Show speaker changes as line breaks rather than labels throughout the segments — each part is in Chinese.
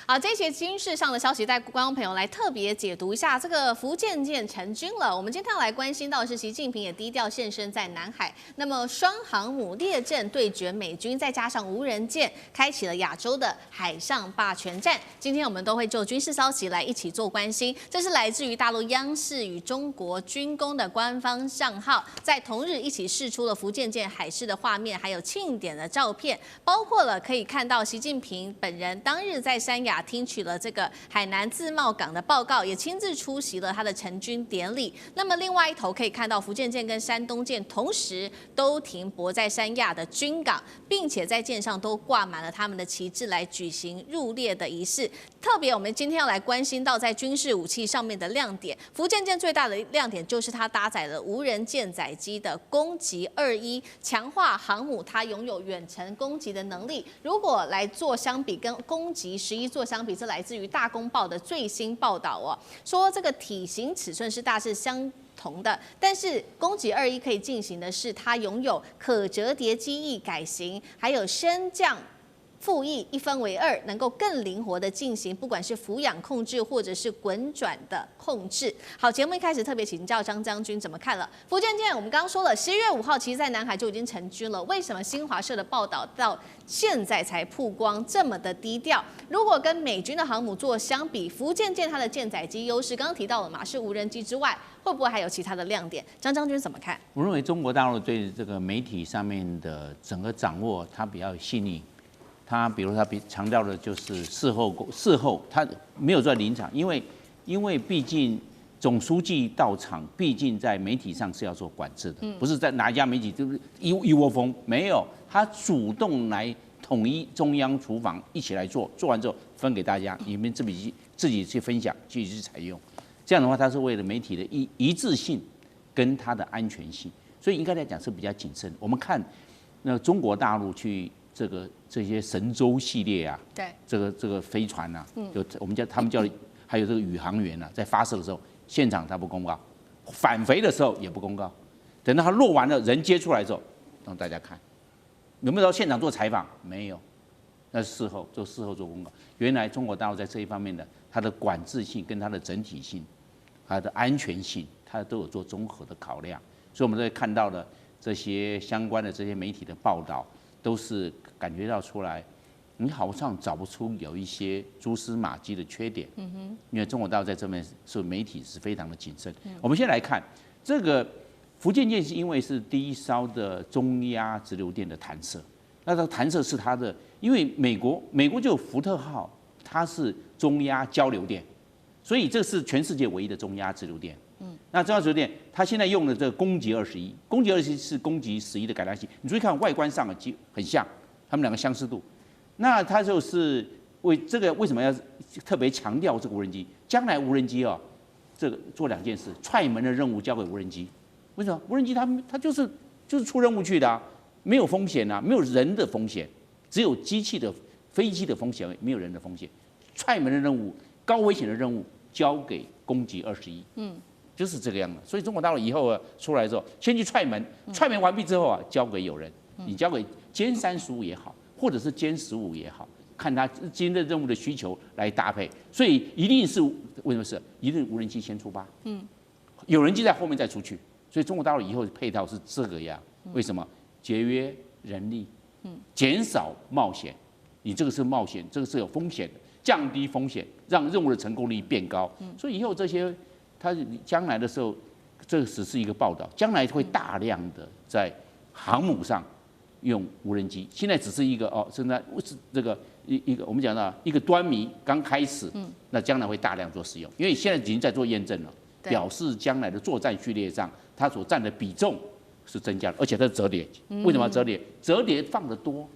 好，这一节军事上的消息，带观众朋友来特别解读一下这个福建舰成军了。我们今天要来关心到的是，习近平也低调现身在南海，那么双航母列阵对决美军，再加上无人舰，开启了亚洲的海上霸权战。今天我们都会就军事消息来一起做关心。这是来自于大陆央视与中国军工的官方账号，在同日一起释出了福建舰海试的画面，还有庆典的照片，包括了可以看到习近平本人当日在三亚听取了这个海南自贸港的报告，也亲自出席了他的成军典礼。那么另外一头可以看到福建舰跟山东舰同时都停泊在三亚的军港，并且在舰上都挂满了他们的旗帜来举行入列的仪式。特别我们今天要来关心到在军事武器上面的亮点，福建舰最大的亮点就是它搭载了无人舰载机的攻击21，强化航母它拥有远程攻击的能力。如果来做相比，跟攻击11做相比，这来自于大公报的最新报道哦，说这个体型尺寸是大致相同的，但是攻击21可以进行的是它拥有可折叠机翼改型，还有升降副翼一分为二，能够更灵活的进行，不管是俯仰控制或者是滚转的控制。好，节目一开始特别请教张将军怎么看了福建舰？我们刚刚说了，11月5号其实在南海就已经成军了，为什么新华社的报道到现在才曝光这么的低调？如果跟美军的航母做相比，福建舰它的舰载机优势，刚刚提到了嘛，是无人机之外，会不会还有其他的亮点？张将军怎么看？
我认为中国大陆对这个媒体上面的整个掌握，它比较细腻。他比如他强调的就是事后他没有在临场，因为毕竟总书记到场，毕竟在媒体上是要做管制的，不是在哪一家媒体就是一窝蜂，没有，他主动来统一中央厨房一起来做，做完之后分给大家，你们自己去分享，自己去采用，这样的话他是为了媒体的一致性跟它的安全性，所以应该来讲是比较谨慎。我们看那中国大陆去。这些神舟系列啊，
对，
这个飞船啊，我们他们叫，还有这个宇航员啊，在发射的时候，现场他不公告，返回的时候也不公告，等到他落完了，人接出来之后，让大家看，有没有到现场做采访？没有，那是事后做公告。原来中国大陆在这一方面的它的管制性跟它的整体性、它的安全性，它都有做综合的考量，所以我们在看到的这些相关的这些媒体的报道。都是感觉到出来，你好像找不出有一些蛛丝马迹的缺点。因为中国大陆在这边是媒体是非常的谨慎。我们先来看这个福建舰，是因为是第一艘的中压直流电的弹射，那它弹射是它的，因为美国就有福特号，它是中压交流电，所以这是全世界唯一的中压直流电。那中压直流电，它现在用的这个攻击21，攻击21是攻击11的改良型。你注意看外观上很像，它们两个相似度。那它就是为什么要特别强调这个无人机？将来无人机哦，这个做两件事，踹门的任务交给无人机。为什么？无人机它就是出任务去的啊，没有风险啊，没有人的风险，只有机器的飞机的风险，没有人的风险。踹门的任务，高危险的任务交给攻击21。就是这个样的，所以中国大陆以后出来之后，先去踹门，踹门完毕之后啊，交给有人，你交给歼35也好，或者是歼15也好，看他今天的任务的需求来搭配，所以一定是为什么是一定无人机先出发，有人机在后面再出去，所以中国大陆以后的配套是这个样，为什么？节约人力，减少冒险，你这个是冒险，这个是有风险的，降低风险，让任务的成功率变高，所以以后这些。它将来的时候，这只是一个报道，将来会大量的在航母上用无人机。现在只是一个现在这个一个我们讲到一个端倪刚开始，那将来会大量做使用，因为现在已经在做验证了，表示将来的作战序列上它所占的比重是增加的，而且它是折叠。为什么要折叠？折叠放得多，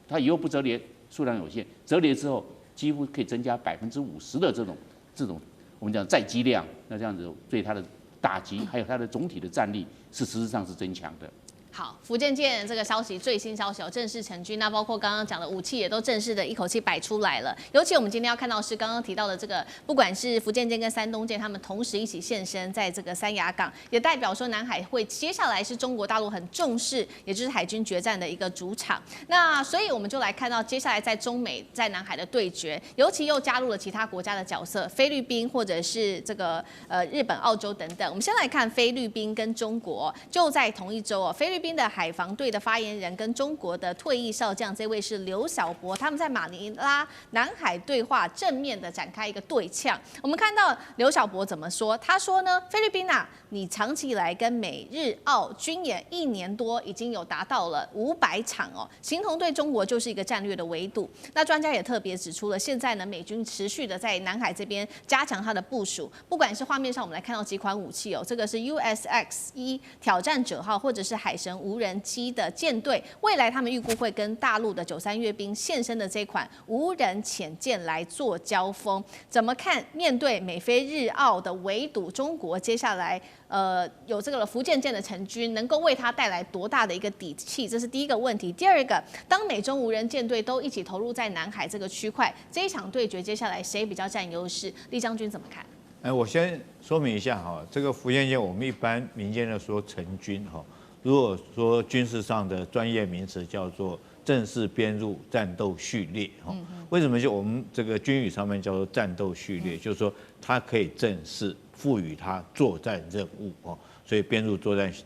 它以后不折叠数量有限，折叠之后几乎可以增加50%的这种。我们讲载机量，那这样子对它的打击，还有它的总体的战力，是事实上是增强的。
好，福建舰这个消息最新消息正式成军，那包括刚刚讲的武器也都正式的一口气摆出来了。尤其我们今天要看到是刚刚提到的这个，不管是福建舰跟山东舰，他们同时一起现身在这个三亚港，也代表说南海会接下来是中国大陆很重视，也就是海军决战的一个主场。那所以我们就来看到接下来在中美在南海的对决，尤其又加入了其他国家的角色，菲律宾或者是这个日本、澳洲等等。我们先来看菲律宾跟中国，就在同一周哦，菲律宾的海防队的发言人跟中国的退役少将，这位是刘晓波，他们在马尼拉南海对话正面的展开一个对呛。我们看到刘晓波怎么说？他说呢，菲律宾啊，你长期以来跟美日澳军演1年多，已经有达到了500场哦，形同对中国就是一个战略的围堵。那专家也特别指出了，现在呢，美军持续的在南海这边加强它的部署，不管是画面上我们来看到几款武器哦，这个是 USX-1挑战者号或者是海神无人机的舰队，未来他们预估会跟大陆的93阅兵现身的这款无人潜舰来做交锋。怎么看？面对美菲日澳的围堵，中国接下来有这个福建舰的成军，能够为它带来多大的一个底气？这是第一个问题。第二个，当美中无人舰队都一起投入在南海这个区块，这一场对决接下来谁比较占优势？厉将军怎么看？
我先说明一下哈，这个福建舰我们一般民间的说成军哈，如果说军事上的专业名词叫做正式编入战斗序列哈。为什么就我们这个军语上面叫做战斗序列？就是说它可以正式赋予它作战任务哦，所以编入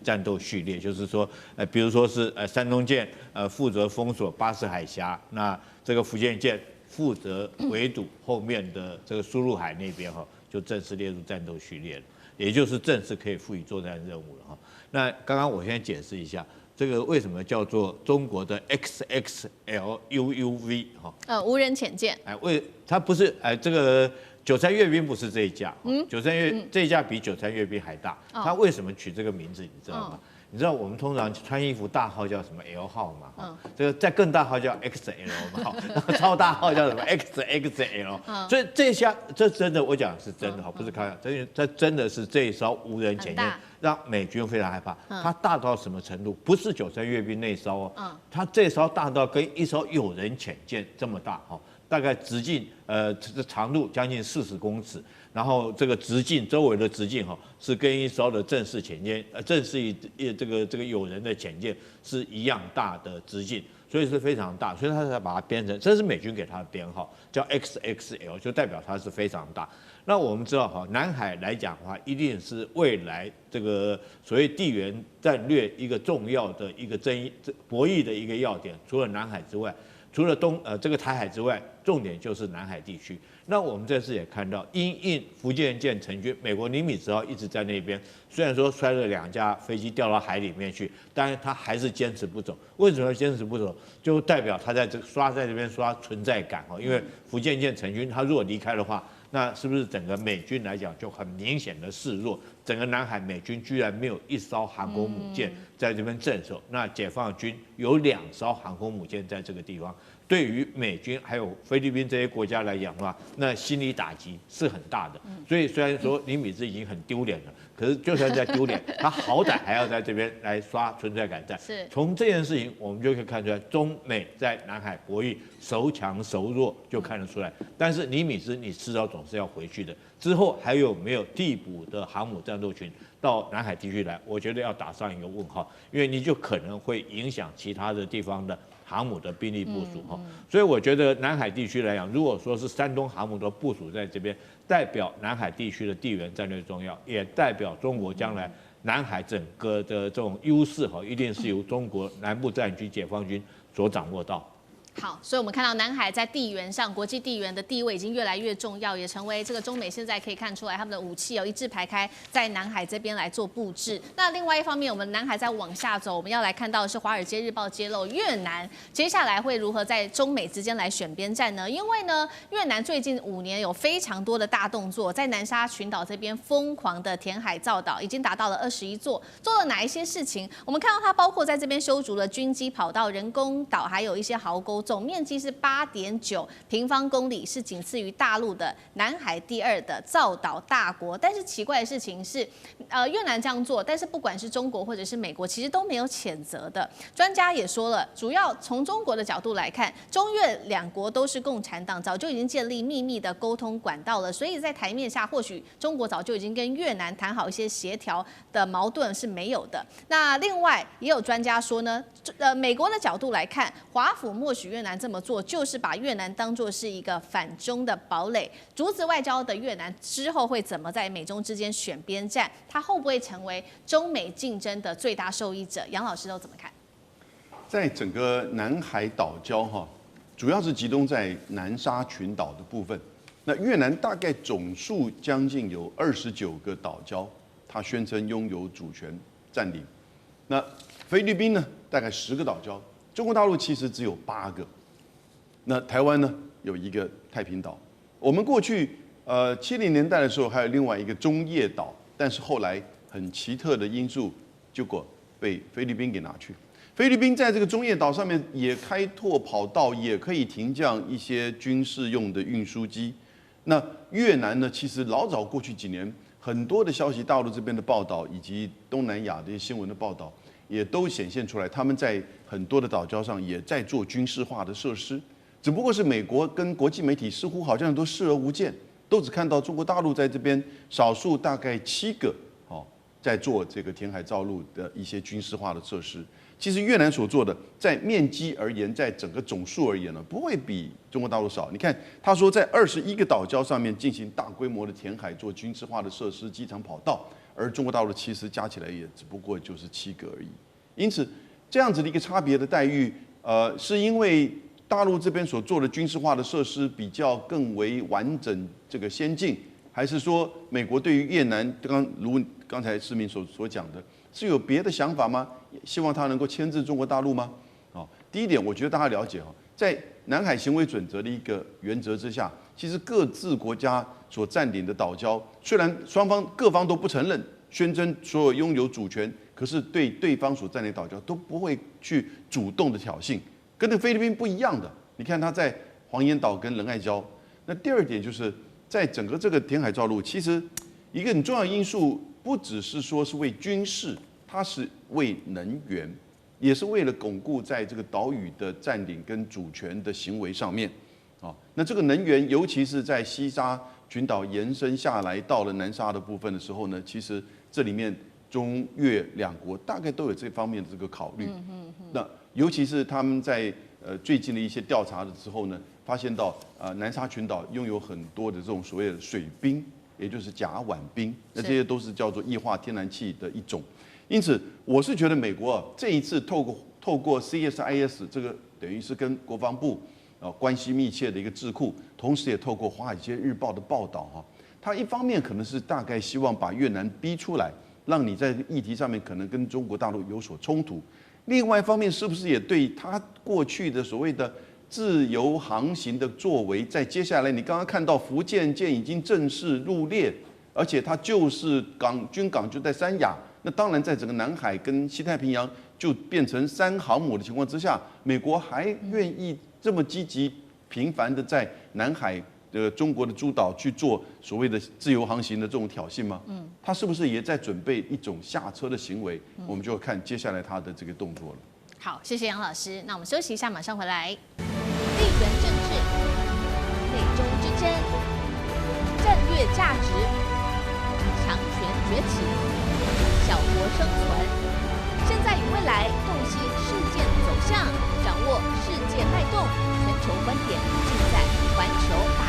战斗序列，就是说比如说是山东舰负责封锁巴士海峡，那这个福建舰负责围堵后面的这个输入海那边哈。就正式列入战斗序列了，也就是正式可以赋予作战任务了哈。那刚刚我先解释一下，这个为什么叫做中国的 XXLUUV 哈？
无人潜舰。
它不是这个93阅兵不是这一架，93这一架比93阅兵还大。它为什么取这个名字你知道吗？你知道我们通常穿衣服大号叫什么 L 号嘛？这个再更大号叫 XL 嘛，然后超大号叫什么 XXL。所以这真的，我讲的是真的哈，不是开玩笑，这真的是这一艘无人潜舰让美军非常害怕。它大到什么程度？不是93阅兵那艘哦，它这艘大到跟一艘有人潜舰这么大哈。大概直径这长度将近40公尺，然后这个直径周围的直径哈是跟一艘的正式潜舰正式这个有人的潜舰是一样大的直径，所以是非常大，所以他才把它编成，这是美军给它的编号叫 XXL， 就代表它是非常大。那我们知道哈，南海来讲的话，一定是未来这个所谓地缘战略一个重要的一个博弈的一个要点，除了南海之外。除了这个台海之外，重点就是南海地区。那我们这次也看到，因应福建舰成军，美国尼米兹号一直在那边，虽然说摔了2架飞机掉到海里面去，但是他还是坚持不走。为什么坚持不走？就代表他在这边刷存在感哦。因为福建舰成军，他如果离开的话，那是不是整个美军来讲就很明显的示弱？整个南海美军居然没有1艘航空母舰在这边镇守，那解放军有2艘航空母舰在这个地方，对于美军还有菲律宾这些国家来讲的话，那心理打击是很大的。所以虽然说尼米兹已经很丢脸了，可是就算在丢脸，他好歹还要在这边来刷存在感战。从这件事情我们就可以看出来，中美在南海博弈孰强孰弱就看得出来。但是尼米兹你迟早总是要回去的，之后还有没有替补的航母战斗群到南海地区来？我觉得要打上一个问号，因为你就可能会影响其他的地方的航母的兵力部署哈。所以我觉得南海地区来讲，如果说是山东航母的部署在这边，代表南海地区的地缘战略重要，也代表中国将来南海整个的这种优势哈，一定是由中国南部战区解放军所掌握到。
好，所以我们看到南海在地缘上，国际地缘的地位已经越来越重要，也成为这个中美现在可以看出来他们的武器一字排开在南海这边来做布置。那另外一方面，我们南海再往下走，我们要来看到的是《华尔街日报》揭露越南接下来会如何在中美之间来选边站呢？因为呢，越南最近5年有非常多的大动作，在南沙群岛这边疯狂的填海造岛，已经达到了21座，做了哪一些事情？我们看到它包括在这边修筑了军机跑道、人工岛，还有一些壕沟。总面积是8.9平方公里，是仅次于大陆的南海第2的造岛大国。但是奇怪的事情是，越南这样做，但是不管是中国或者是美国，其实都没有谴责的。专家也说了，主要从中国的角度来看，中越两国都是共产党，早就已经建立秘密的沟通管道了，所以在台面下，或许中国早就已经跟越南谈好一些协调的矛盾是没有的。那另外也有专家说呢，美国的角度来看，华府默许越南这么做，就是把越南当作是一个反中的堡垒。竹子外交的越南之后会怎么在美中之间选边站？它会不会成为中美竞争的最大受益者？杨老师都怎么看？
在整个南海岛礁主要是集中在南沙群岛的部分。那越南大概总数将近有29个岛礁，它宣称拥有主权占领。那菲律宾呢，大概10个岛礁，中国大陆其实只有8个。那台湾呢，有1个太平岛。我们过去70年代的时候还有另外一个中业岛，但是后来很奇特的因素，结果被菲律宾给拿去。菲律宾在这个中业岛上面也开拓跑道，也可以停降一些军事用的运输机。那越南呢，其实老早过去几年，很多的消息，大陆这边的报道以及东南亚的一些新闻的报道，也都显现出来，他们在很多的岛礁上也在做军事化的设施。只不过是美国跟国际媒体似乎好像都视而不见，都只看到中国大陆在这边少数大概7个在做这个填海造陆的一些军事化的设施。其实越南所做的，在面积而言，在整个总数而言呢，不会比中国大陆少。你看，他说在21个岛礁上面进行大规模的填海，做军事化的设施、机场跑道，而中国大陆其实加起来也只不过就是7个而已。因此，这样子的一个差别的待遇，是因为大陆这边所做的军事化的设施比较更为完整、这个先进，还是说美国对于越南如刚才市民所讲的，是有别的想法吗？希望他能够牵制中国大陆吗？第一点，我觉得大家了解在南海行为准则的一个原则之下，其实各自国家所占领的岛礁，虽然各方都不承认，宣称所有拥有主权，可是对对方所占领岛礁都不会去主动的挑衅，跟那菲律宾不一样的。你看他在黄岩岛跟仁爱礁。那第二点就是在整个这个填海造陆，其实一个很重要的因素，不只是说是为军事，它是为能源，也是为了巩固在这个岛屿的占领跟主权的行为上面。那这个能源，尤其是在西沙群岛延伸下来到了南沙的部分的时候呢，其实这里面中越两国大概都有这方面的这个考虑。那尤其是他们在最近的一些调查的时候呢，发现到南沙群岛拥有很多的这种所谓的水冰，也就是甲烷冰，那这些都是叫做液化天然气的一种。因此，我是觉得美国这一次透过 CSIS 这个等于是跟国防部关系密切的一个智库，同时也透过《华尔街日报》的报道它一方面可能是大概希望把越南逼出来，让你在议题上面可能跟中国大陆有所冲突；另外一方面，是不是也对他过去的所谓的自由航行的作为，在接下来你刚刚看到福建舰已经正式入列，而且它就是军港就在三亚。那当然，在整个南海跟西太平洋就变成3航母的情况之下，美国还愿意这么积极、频繁的在南海的中国的诸岛去做所谓的自由航行的这种挑衅吗？他是不是也在准备一种下车的行为？我们就要看接下来他的这个动作了。
好，谢谢杨老师。那我们休息一下，马上回来。地缘政治、美中之争、战略价值、强权崛起。小国生存，现在与未来洞悉事件走向，掌握世界脉动，全球观点尽在环球大